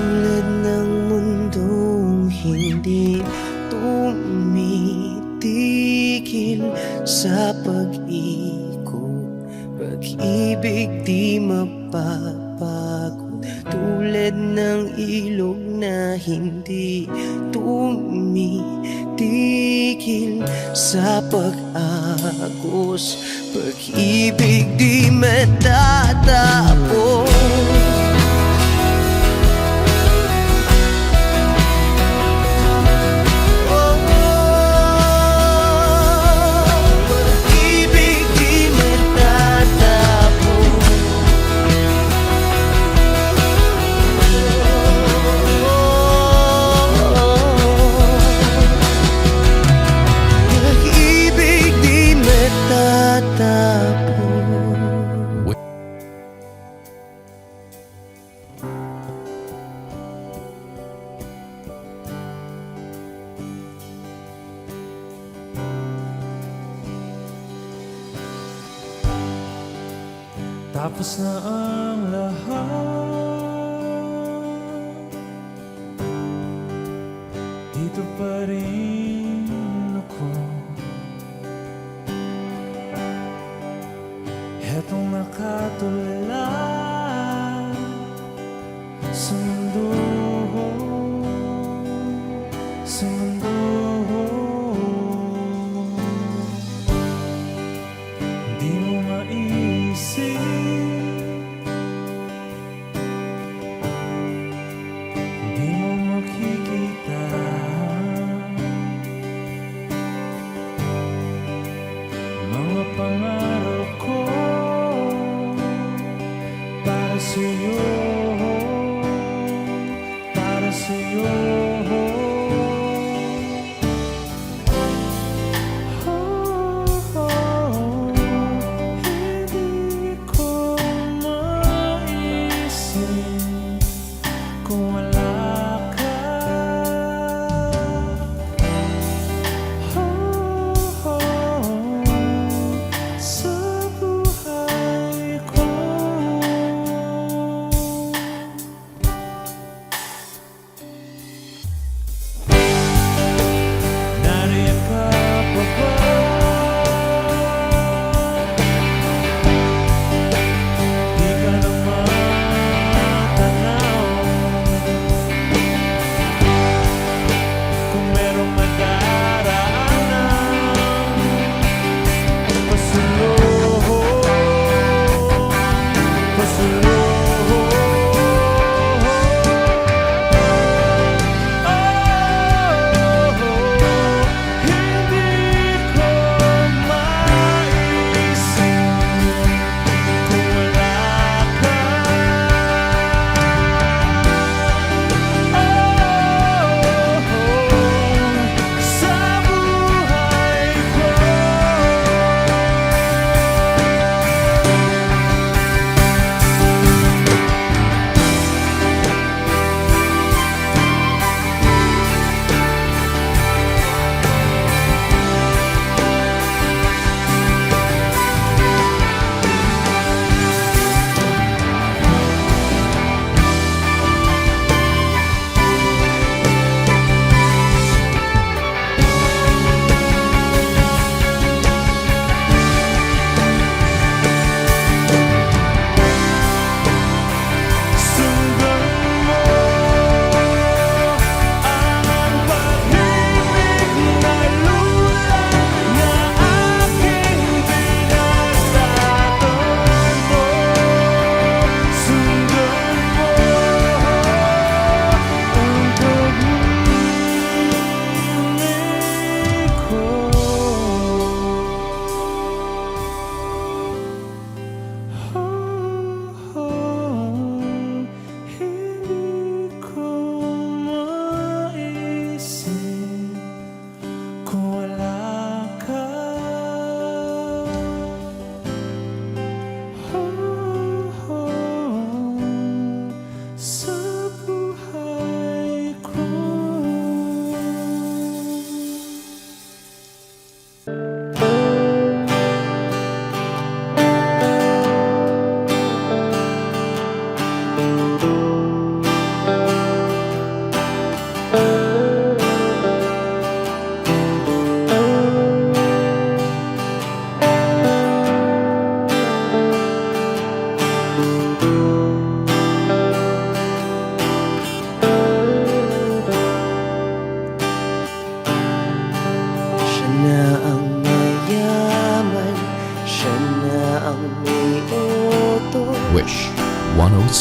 Tulad ng mundong hindi tumitigil sa pag-ikot, pag-ibig di mapapagod. Tulad ng ilog na hindi tumitigil sa pag-agos. Pag-ibig di matatapos. Pag-ibig di matatapos. Pag-ibig di matatapos. Tapos na ang lahat, dito pa rin ako. Hetong nakatulala sa mundo, sa mundo. Di mo maisip, di mo makikita mga pangarap ko para sa'yo, para sa'yo. Hindi ko maisip kung wala ka. Sa buhay ko.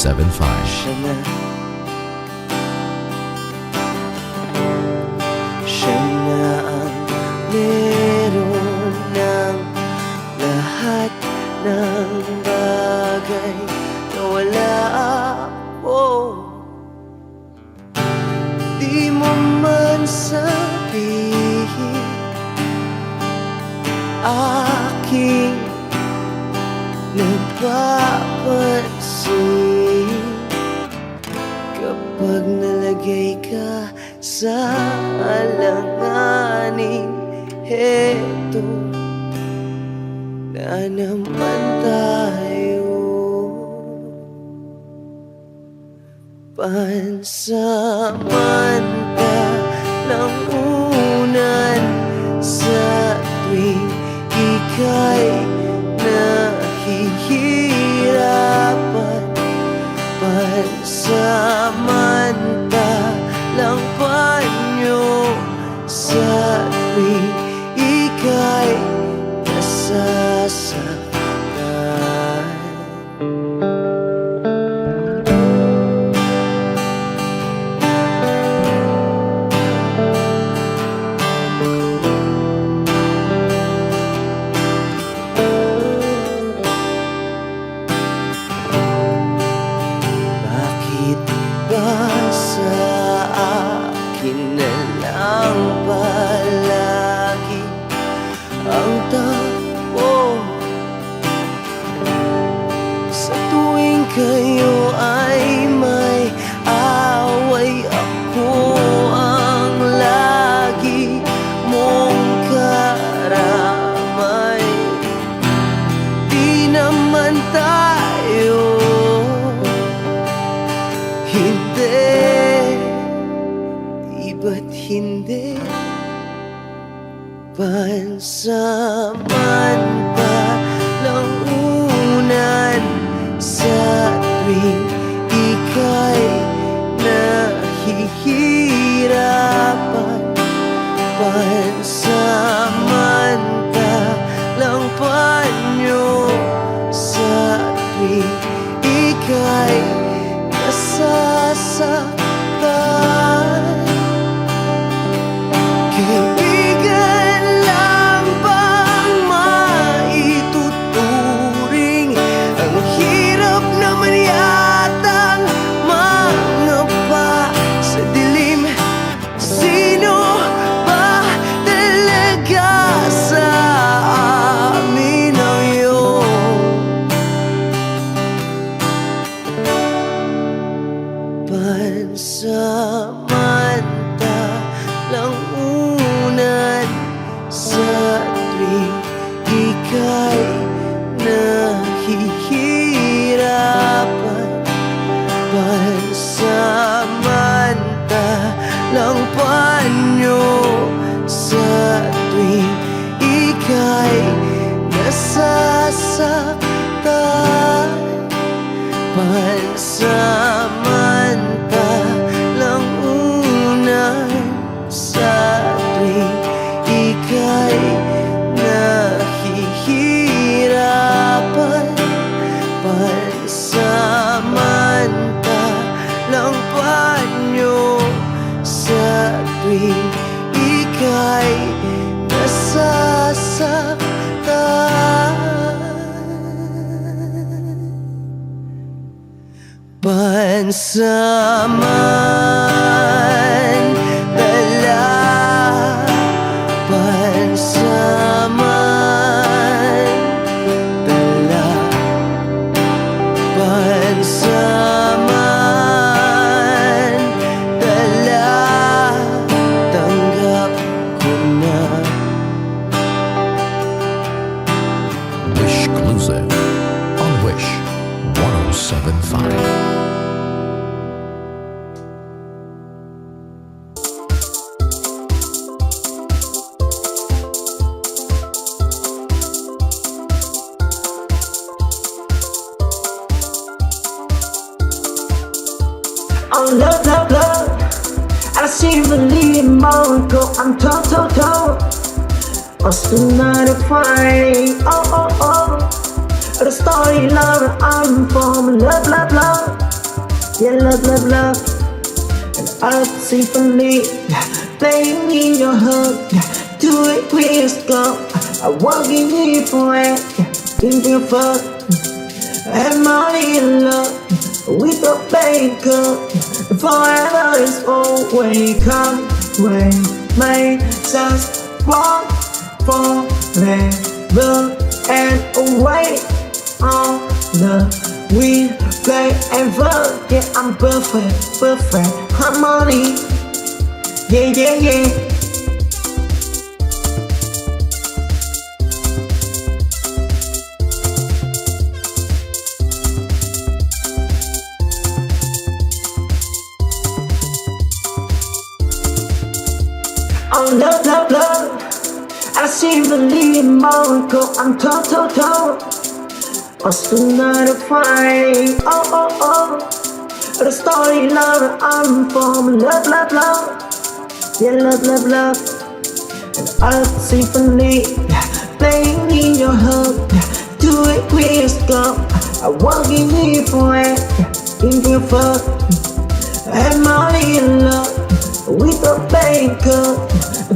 Siya na ang meron ng lahat ng bagay na wala ako. Di mo man sabihin aking napapansin kapag nalagay ka sa alanganin. Heto na naman tayo, pansamantalang unan sa tuwing ika'y nahihirapan. Pansamantalang panyo sa tuwing ika'y nasasaktan. Bakit ba sa akin na lang palagi ang takbo? Sa tuwing kayo ay may away, ako ang lagi mong karamay. Di naman tayo, hindi, di ba't hindi? Pansamantalang unan sa tuwing ika'y nahihirapan. Pansamantalang panyo sa tuwing ika'y nasasaktan. Kaibigan lang bang maituturing? Ang hirap naman yatang mangapa sa dilim. Sino ba talaga sa amin ang iyong pansamantalang unan sa tuwing ika'y nahihirapan. Pansamantalang panyo sa tuwing ika'y nasasaktan. Pansamantalang unan sa tuwing ika'y nahihirapan. Pansamantalang panyo sa tuwing ika'y nasasaktan. Pansamantala, pansamantala, pansamantala, tanggap ko na. Wish Exclusive on Wish 1075. I'm love, love, love. I see you believe more. Go, I'm toe, toe, toe. What's the night of Friday? Oh, oh, oh. The story, love, I'm from love, love, love. Yeah, love, love, love. And art symphony, playing in your heart. Do it, please go. I won't give you for it. Think you fuck. And money and love. With a banker. Forever is always come. When may just walk forever and away. On the we play ever. Yeah, I'm perfect, perfect harmony. Yeah, yeah, yeah. Oh, love, love, love. I see the leading molecule. I'm toe, toe, toe. What's another Friday? Oh, oh, oh. The story love unfold. Love, love, love. Yeah, love, love, love. And art symphony playing in your heart. Do it, please go. I won't give you for it. Think you fuck. And money and love. With a banker.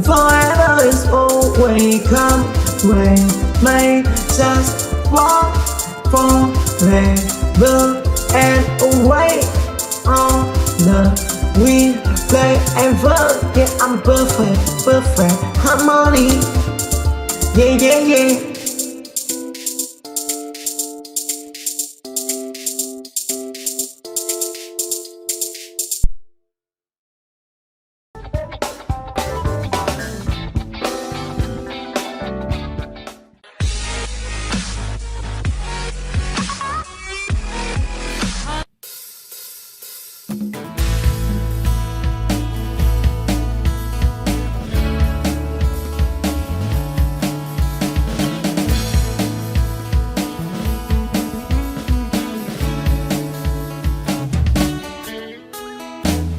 Forever is always come. When may just walk forever and away. On the we play ever. Yeah, I'm perfect, perfect harmony. Yeah, yeah, yeah.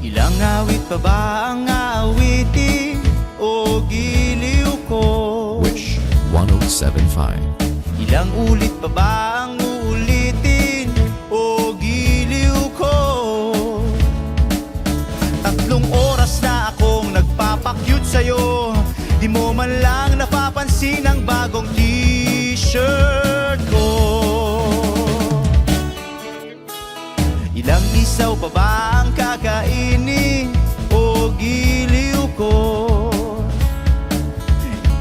Ilang awit pa ba ang aawitin o giliw ko? Wish 1075. Ilang ulit pa ba ang uulitin o giliw ko? 3 oras na akong nagpapakyut sa'yo. Di mo man lang napapansin ang bagong t-shirt ko. Ilang isaw pa ba ang kakainin o giliw ko?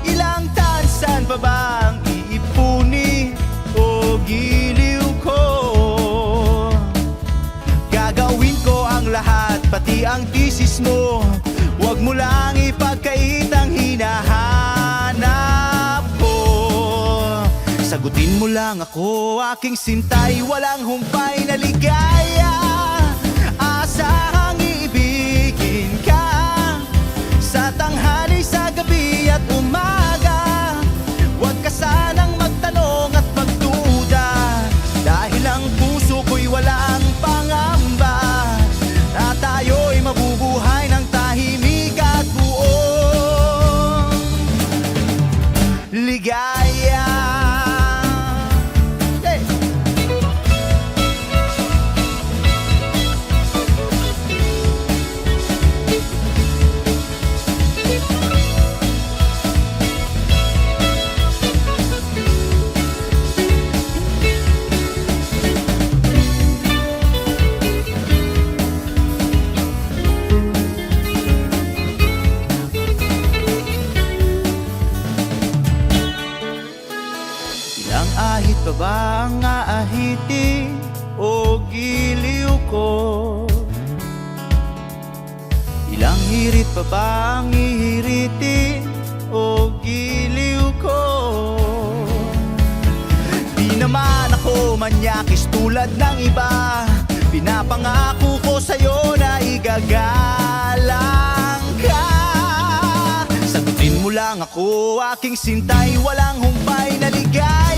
Ilang tansan pa ba ang iipunin o giliw ko? Gagawin ko ang lahat, pati ang thesis mo. Huwag mo lang ipagkait ang hinahanap ko. Sagutin mo lang ako, aking sintay, walang humpay na ligaya. Asahang iibigin ka sa tanghali, sa gabi at umaga. Huwag ka sanang magtanong at magduda, dahil ang puso ko'y walang pangamba na tayo'y mabubuhay ng tahimik at buong ligaya. Hey! Ilang ahit pa ba ang aahitin o giliw ko? Ilang hirit pa ba ang ihiritin o giliw ko? Di naman ako manyakis tulad ng iba. Pinapangako ko sa'yo na igagalang ka. Sagutin mo lang ako, aking sintay, walang humpay na ligaya.